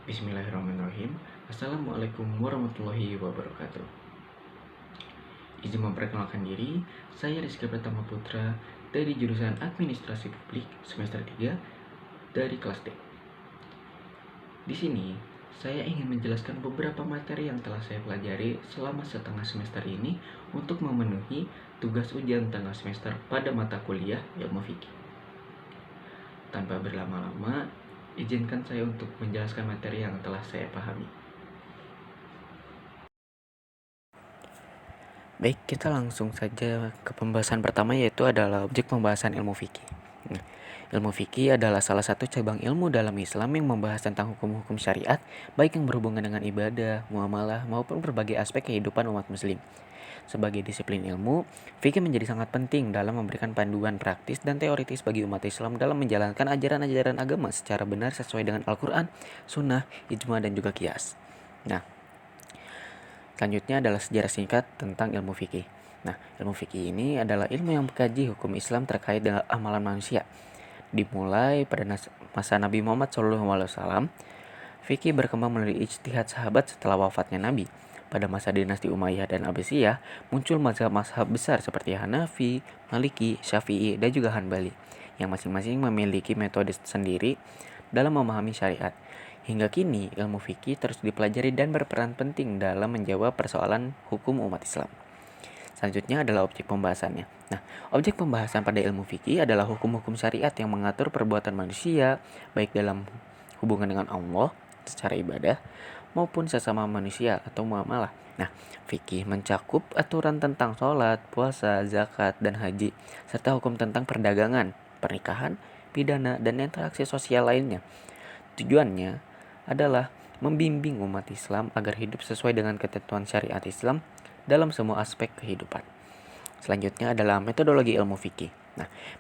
Bismillahirrahmanirrahim. Assalamualaikum warahmatullahi wabarakatuh. Izin memperkenalkan diri, saya Rizky Pratama Putra dari jurusan Administrasi Publik semester 3 dari kelas D. Di sini, saya ingin menjelaskan beberapa materi yang telah saya pelajari selama setengah semester ini untuk memenuhi tugas ujian tengah semester pada mata kuliah ilmu fikih. Tanpa berlama-lama, izinkan saya untuk menjelaskan materi yang telah saya pahami. Baik, kita langsung saja ke pembahasan pertama, yaitu adalah objek pembahasan ilmu fikih. Ilmu fikih adalah salah satu cabang ilmu dalam Islam yang membahas tentang hukum-hukum syariat, baik yang berhubungan dengan ibadah, muamalah, maupun berbagai aspek kehidupan umat muslim. Sebagai disiplin ilmu, fikih menjadi sangat penting dalam memberikan panduan praktis dan teoritis bagi umat Islam dalam menjalankan ajaran-ajaran agama secara benar sesuai dengan Al-Quran, Sunnah, Ijma, dan juga Qiyas. Selanjutnya adalah sejarah singkat tentang ilmu fikih. Ilmu fikih ini adalah ilmu yang mengkaji hukum Islam terkait dengan amalan manusia. Dimulai pada masa Nabi Muhammad SAW, fikih berkembang melalui ijtihad sahabat setelah wafatnya Nabi. Pada masa dinasti Umayyah dan Abbasiyah, muncul mazhab-mazhab besar seperti Hanafi, Maliki, Syafi'i, dan juga Hanbali, yang masing-masing memiliki metode sendiri dalam memahami syariat. Hingga kini, ilmu fikih terus dipelajari dan berperan penting dalam menjawab persoalan hukum umat Islam. Selanjutnya adalah objek pembahasannya. Objek pembahasan pada ilmu fikih adalah hukum-hukum syariat yang mengatur perbuatan manusia, baik dalam hubungan dengan Allah secara ibadah maupun sesama manusia atau muamalah. Fikih mencakup aturan tentang sholat, puasa, zakat, dan haji, serta hukum tentang perdagangan, pernikahan, pidana, dan interaksi sosial lainnya. Tujuannya adalah membimbing umat Islam agar hidup sesuai dengan ketentuan syariat Islam dalam semua aspek kehidupan. Selanjutnya adalah metodologi ilmu fikih.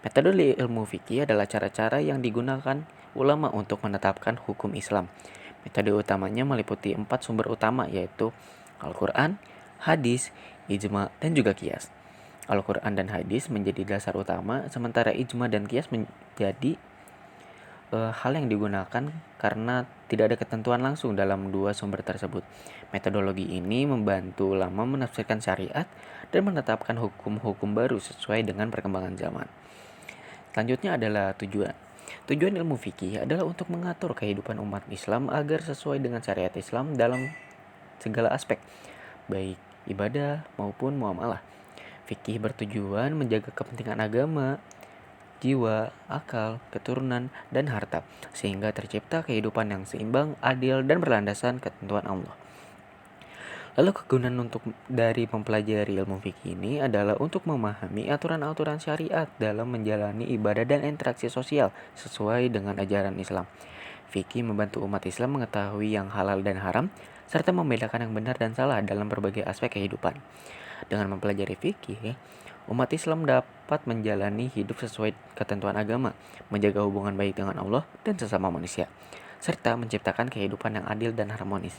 Metodologi ilmu fikih adalah cara-cara yang digunakan ulama untuk menetapkan hukum Islam. Metode utamanya meliputi 4 sumber utama, yaitu Al-Quran, hadis, ijma, dan juga qiyas. Al-Quran dan hadis menjadi dasar utama, sementara ijma dan qiyas menjadi hal yang digunakan karena tidak ada ketentuan langsung dalam dua sumber tersebut. Metodologi ini membantu ulama menafsirkan syariat dan menetapkan hukum-hukum baru sesuai dengan perkembangan zaman. Selanjutnya adalah tujuan. Tujuan ilmu fikih adalah untuk mengatur kehidupan umat Islam agar sesuai dengan syariat Islam dalam segala aspek, baik ibadah maupun muamalah. Fikih bertujuan menjaga kepentingan agama, jiwa, akal, keturunan, dan harta, sehingga tercipta kehidupan yang seimbang, adil, dan berlandaskan ketentuan Allah. Lalu kegunaan dari mempelajari ilmu fikih ini adalah untuk memahami aturan-aturan syariat dalam menjalani ibadah dan interaksi sosial sesuai dengan ajaran Islam. Fikih membantu umat Islam mengetahui yang halal dan haram, serta membedakan yang benar dan salah dalam berbagai aspek kehidupan. Dengan mempelajari fikih, umat Islam dapat menjalani hidup sesuai ketentuan agama, menjaga hubungan baik dengan Allah dan sesama manusia, serta menciptakan kehidupan yang adil dan harmonis.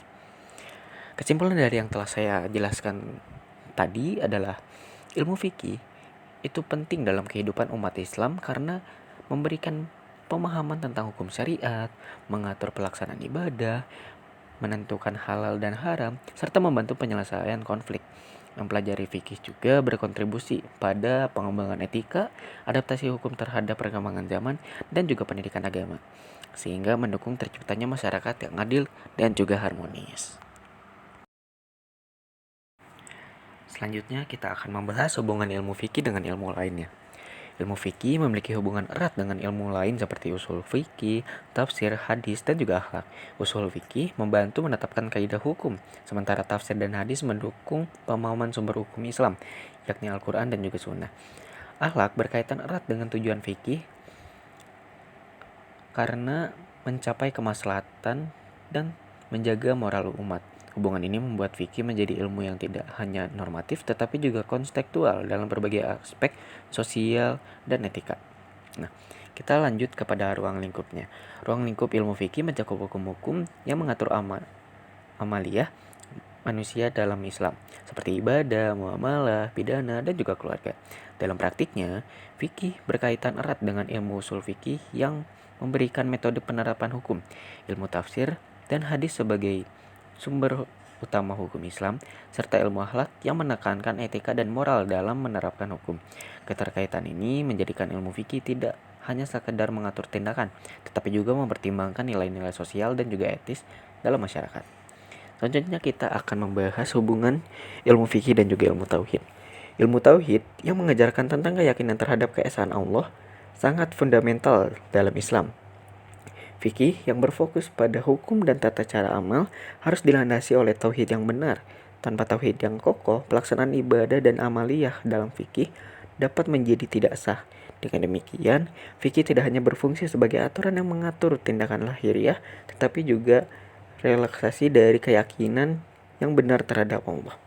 Kesimpulan dari yang telah saya jelaskan tadi adalah ilmu fikih itu penting dalam kehidupan umat Islam karena memberikan pemahaman tentang hukum syariat, mengatur pelaksanaan ibadah, menentukan halal dan haram, serta membantu penyelesaian konflik. Mempelajari fikih juga berkontribusi pada pengembangan etika, adaptasi hukum terhadap perkembangan zaman, dan juga pendidikan agama, sehingga mendukung terciptanya masyarakat yang adil dan juga harmonis. Selanjutnya kita akan membahas hubungan ilmu fikih dengan ilmu lainnya. Ilmu fikih memiliki hubungan erat dengan ilmu lain seperti usul fikih, tafsir, hadis, dan juga akhlak. Usul fikih membantu menetapkan kaidah hukum, sementara tafsir dan hadis mendukung pemahaman sumber hukum Islam, yakni Al-Quran dan juga Sunnah. Akhlak berkaitan erat dengan tujuan fikih karena mencapai kemaslahatan dan menjaga moral umat. Hubungan ini membuat fikih menjadi ilmu yang tidak hanya normatif tetapi juga konstekstual dalam berbagai aspek sosial dan etika. Kita lanjut kepada ruang lingkupnya. Ruang lingkup ilmu fikih mencakup hukum-hukum yang mengatur amaliyah manusia dalam Islam, seperti ibadah, muamalah, pidana, dan juga keluarga. Dalam praktiknya, fikih berkaitan erat dengan ilmu usul fikih yang memberikan metode penerapan hukum. Ilmu tafsir dan hadis sebagai sumber utama hukum Islam, serta ilmu akhlak yang menekankan etika dan moral dalam menerapkan hukum. Keterkaitan ini menjadikan ilmu fikih tidak hanya sekedar mengatur tindakan, tetapi juga mempertimbangkan nilai-nilai sosial dan juga etis dalam masyarakat. Selanjutnya kita akan membahas hubungan ilmu fikih dan juga ilmu tauhid. Ilmu tauhid yang mengajarkan tentang keyakinan terhadap keesaan Allah sangat fundamental dalam Islam. Fikih yang berfokus pada hukum dan tata cara amal harus dilandasi oleh tauhid yang benar. Tanpa tauhid yang kokoh, pelaksanaan ibadah dan amaliyah dalam fikih dapat menjadi tidak sah. Dengan demikian, fikih tidak hanya berfungsi sebagai aturan yang mengatur tindakan lahiriah, tetapi juga relaksasi dari keyakinan yang benar terhadap Allah.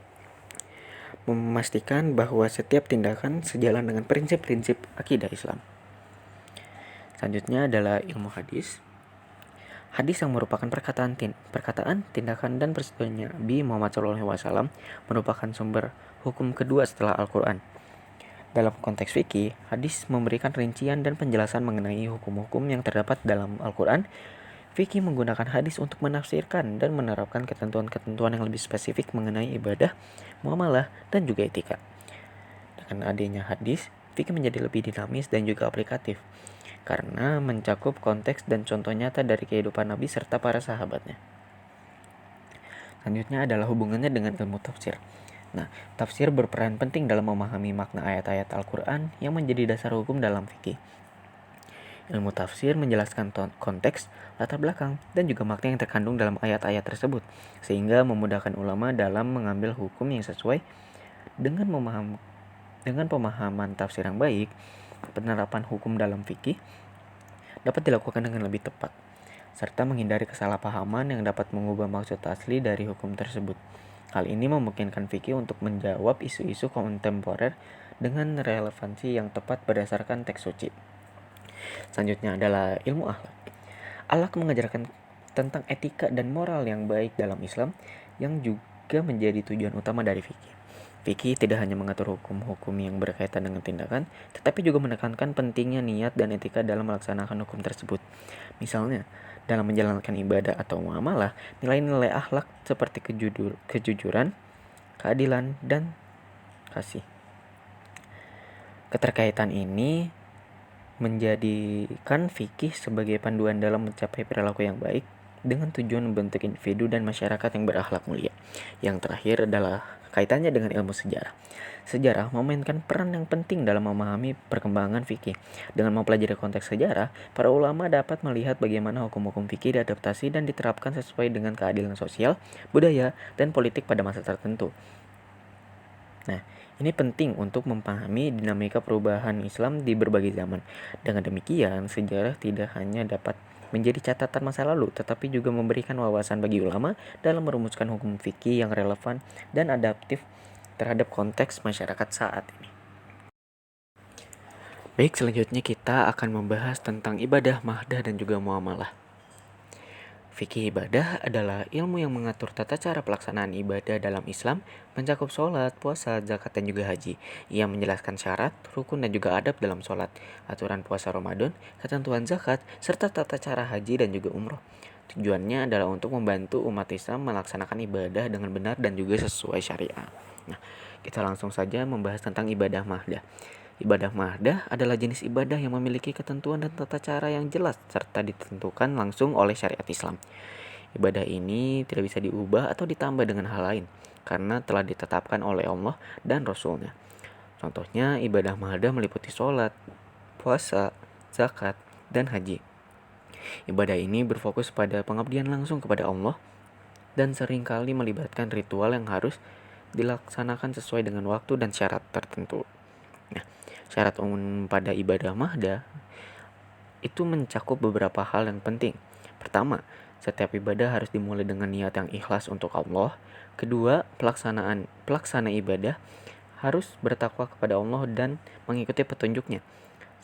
Memastikan bahwa setiap tindakan sejalan dengan prinsip-prinsip akidah Islam. Selanjutnya adalah ilmu hadis. Hadis yang merupakan perkataan, tindakan, dan persetujuan Nabi Muhammad SAW merupakan sumber hukum kedua setelah Al-Quran. Dalam konteks fikih, hadis memberikan rincian dan penjelasan mengenai hukum-hukum yang terdapat dalam Al-Quran. Fikih menggunakan hadis untuk menafsirkan dan menerapkan ketentuan-ketentuan yang lebih spesifik mengenai ibadah, muamalah, dan juga etika. Dengan adanya hadis, fikih menjadi lebih dinamis dan juga aplikatif, karena mencakup konteks dan contoh nyata dari kehidupan Nabi serta para sahabatnya. Selanjutnya adalah hubungannya dengan ilmu tafsir. Nah, tafsir berperan penting dalam memahami makna ayat-ayat Al-Quran yang menjadi dasar hukum dalam fikih. Ilmu tafsir menjelaskan konteks, latar belakang, dan juga makna yang terkandung dalam ayat-ayat tersebut, sehingga memudahkan ulama dalam mengambil hukum yang sesuai. Dengan pemahaman tafsir yang baik, penerapan hukum dalam fikih dapat dilakukan dengan lebih tepat, serta menghindari kesalahpahaman yang dapat mengubah maksud asli dari hukum tersebut. Hal ini memungkinkan fikih untuk menjawab isu-isu kontemporer dengan relevansi yang tepat berdasarkan teks suci. Selanjutnya adalah ilmu akhlak. Akhlak mengajarkan tentang etika dan moral yang baik dalam Islam yang juga menjadi tujuan utama dari fikih. Fikih tidak hanya mengatur hukum-hukum yang berkaitan dengan tindakan, tetapi juga menekankan pentingnya niat dan etika dalam melaksanakan hukum tersebut. Misalnya, dalam menjalankan ibadah atau muamalah, nilai-nilai akhlak seperti kejujuran, keadilan, dan kasih. Keterkaitan ini menjadikan fikih sebagai panduan dalam mencapai perilaku yang baik dengan tujuan membentuk individu dan masyarakat yang berakhlak mulia. Yang terakhir adalah kaitannya dengan ilmu sejarah. Sejarah memainkan peran yang penting dalam memahami perkembangan fikih. Dengan mempelajari konteks sejarah, para ulama dapat melihat bagaimana hukum-hukum fikih diadaptasi dan diterapkan sesuai dengan keadilan sosial, budaya, dan politik pada masa tertentu. Nah, ini penting untuk memahami dinamika perubahan Islam di berbagai zaman. Dengan demikian, sejarah tidak hanya dapat menjadi catatan masa lalu, tetapi juga memberikan wawasan bagi ulama dalam merumuskan hukum fikih yang relevan dan adaptif terhadap konteks masyarakat saat ini. Baik, selanjutnya kita akan membahas tentang ibadah, mahdah, dan juga muamalah. Fikih ibadah adalah ilmu yang mengatur tata cara pelaksanaan ibadah dalam Islam, mencakup sholat, puasa, zakat, dan juga haji. Ia menjelaskan syarat, rukun, dan juga adab dalam sholat, aturan puasa Ramadan, ketentuan zakat, serta tata cara haji dan juga umroh. Tujuannya adalah untuk membantu umat Islam melaksanakan ibadah dengan benar dan juga sesuai syariah. Nah, kita langsung saja membahas tentang ibadah mahdah. Ibadah mahdah adalah jenis ibadah yang memiliki ketentuan dan tata cara yang jelas serta ditentukan langsung oleh syariat Islam. Ibadah ini tidak bisa diubah atau ditambah dengan hal lain karena telah ditetapkan oleh Allah dan Rasul-Nya. Contohnya, ibadah mahdah meliputi sholat, puasa, zakat, dan haji. Ibadah ini berfokus pada pengabdian langsung kepada Allah dan seringkali melibatkan ritual yang harus dilaksanakan sesuai dengan waktu dan syarat tertentu. Nah, syarat umum pada ibadah mahdah itu mencakup beberapa hal yang penting. Pertama, setiap ibadah harus dimulai dengan niat yang ikhlas untuk Allah. Kedua, pelaksana ibadah harus bertakwa kepada Allah dan mengikuti petunjuknya.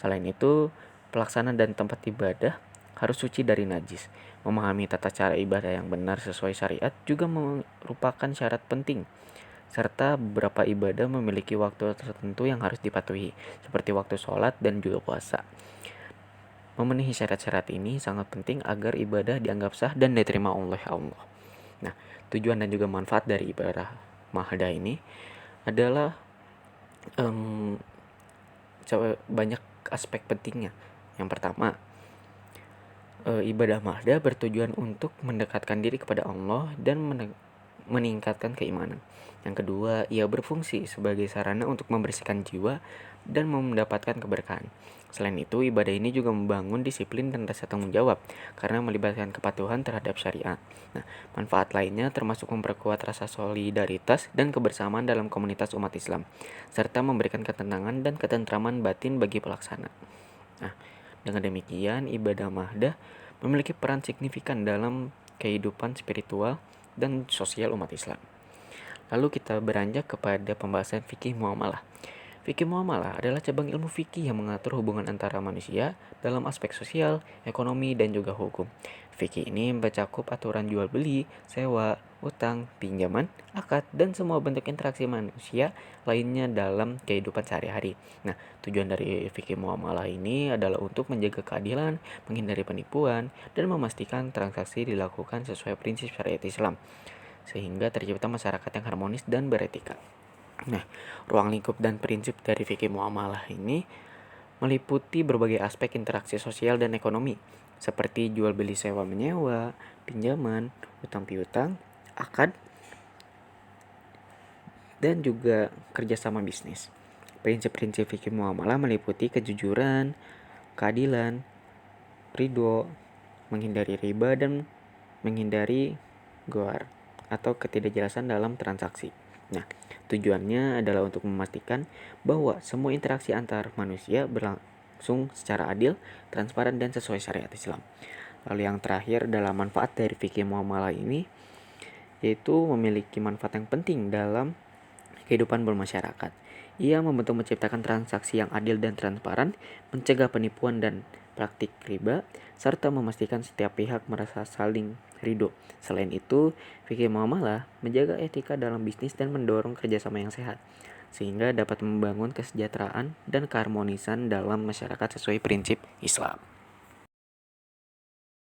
Selain itu, pelaksana dan tempat ibadah harus suci dari najis. Memahami tata cara ibadah yang benar sesuai syariat juga merupakan syarat penting. Serta beberapa ibadah memiliki waktu tertentu yang harus dipatuhi, seperti waktu sholat dan juga puasa. Memenuhi syarat-syarat ini sangat penting agar ibadah dianggap sah dan diterima oleh Allah. Nah, tujuan dan juga manfaat dari ibadah mahda ini adalah banyak aspek pentingnya. Yang pertama, ibadah mahda bertujuan untuk mendekatkan diri kepada Allah dan meningkatkan keimanan. Yang kedua, ia berfungsi sebagai sarana untuk membersihkan jiwa dan mendapatkan keberkahan. Selain itu, ibadah ini juga membangun disiplin dan rasa tanggung jawab karena melibatkan kepatuhan terhadap syariat. Nah, manfaat lainnya termasuk memperkuat rasa solidaritas dan kebersamaan dalam komunitas umat Islam, serta memberikan ketenangan dan ketentraman batin bagi pelaksana. Nah, dengan demikian, ibadah mahdah memiliki peran signifikan dalam kehidupan spiritual dan sosial umat Islam. Lalu kita beranjak kepada pembahasan fikih muamalah. Fikih muamalah adalah cabang ilmu fikih yang mengatur hubungan antara manusia dalam aspek sosial, ekonomi, dan juga hukum. Fikih ini mencakup aturan jual beli, sewa, utang, pinjaman, akad, dan semua bentuk interaksi manusia lainnya dalam kehidupan sehari-hari. Nah, tujuan dari fikih muamalah ini adalah untuk menjaga keadilan, menghindari penipuan, dan memastikan transaksi dilakukan sesuai prinsip syariat Islam, sehingga tercipta masyarakat yang harmonis dan beretika. Nah, ruang lingkup dan prinsip dari fikih muamalah ini meliputi berbagai aspek interaksi sosial dan ekonomi, seperti jual beli sewa menyewa, pinjaman, utang piutang, akad, dan juga kerjasama bisnis. Prinsip-prinsip fikih muamalah meliputi kejujuran, keadilan, ridho, menghindari riba, dan menghindari gharar atau ketidakjelasan dalam transaksi. Nah, tujuannya adalah untuk memastikan bahwa semua interaksi antar manusia berlangsung secara adil, transparan, dan sesuai syariat Islam. Lalu yang terakhir adalah manfaat dari fikih muamalah ini, yaitu memiliki manfaat yang penting dalam kehidupan bermasyarakat. Ia membantu menciptakan transaksi yang adil dan transparan, mencegah penipuan dan praktik riba, serta memastikan setiap pihak merasa saling ridho. Selain itu, fikih muamalah menjaga etika dalam bisnis dan mendorong kerjasama yang sehat, sehingga dapat membangun kesejahteraan dan keharmonisan dalam masyarakat sesuai prinsip Islam.